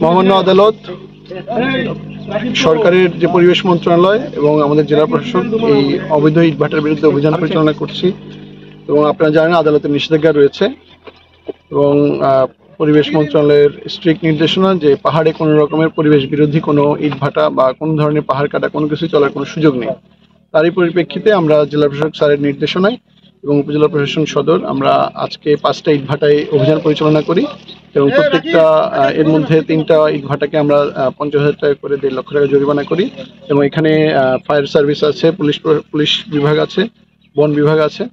মহামান্য আদালত, সরকারের যে পরিবেশ মন্ত্রণালয় এবং আমাদের জেলা প্রশাসন এই অবৈধ ইটভাটার বিরুদ্ধে অভিযান পরিচালনা করছি। এবং আপনারা জানেন আদালতের নিষেধাজ্ঞা রয়েছে এবং পরিবেশ মন্ত্রণালয়ের স্ট্রিক্ট নির্দেশনা যে পাহাড়ে কোনো রকমের পরিবেশ বিরোধী কোনো ইটভাটা বা কোনো ধরনের পাহাড় কাটা কোনো কিছু চলার কোনো সুযোগ নেই। তারই পরিপ্রেক্ষিতে আমরা জেলা প্রশাসক স্যারের নির্দেশনায় এবং উপজেলা প্রশাসন সদর আমরা আজকে 5টা ইটভাটায় অভিযান পরিচালনা করি এবং প্রত্যেকটা এর মধ্যে 3টা ইটভাটাকে আমরা 50,000 টাকা করে 1.5 লক্ষ টাকা জরিমানা করি এবং এখানে ফায়ার সার্ভিস আছে, পুলিশ বিভাগ আছে, বন বিভাগ আছে।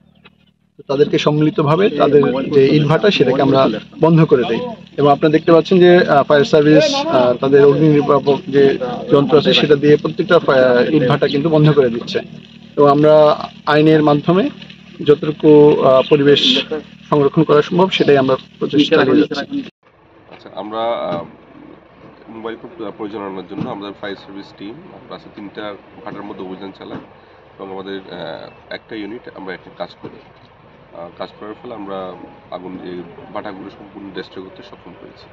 তাদেরকে সম্মিলিতভাবে তাদের যে ইটভাটা সেটাকে আমরা বন্ধ করে দেই এবং আপনারা দেখতে পাচ্ছেন যে ফায়ার সার্ভিস তাদের অগ্নি নির্বাপক যে যন্ত্র আছে সেটা দিয়ে প্রত্যেকটা ইটভাটা কিন্তু বন্ধ করে দিচ্ছে। তো আমরা আইনের মাধ্যমে যতটুকু পরিবেশ সংরক্ষণ করা সম্ভব সেটাই আমরা প্রচেষ্টা চালিয়ে যাচ্ছি। আচ্ছা, আমরা মোবাইল কোর্ট পরিচালনার জন্য আমাদের ফায়ার সার্ভিস টিম প্লাস 3টা ভাটার মধ্যে অভিযান চালাই এবং আমাদের একটা ইউনিট আমরা একটা কাজ করি। কাজ করার ফলে আমরা আগুন এই ভাটাগুলো সম্পূর্ণ ডেস্ট্রয় করতে সক্ষম হয়েছি।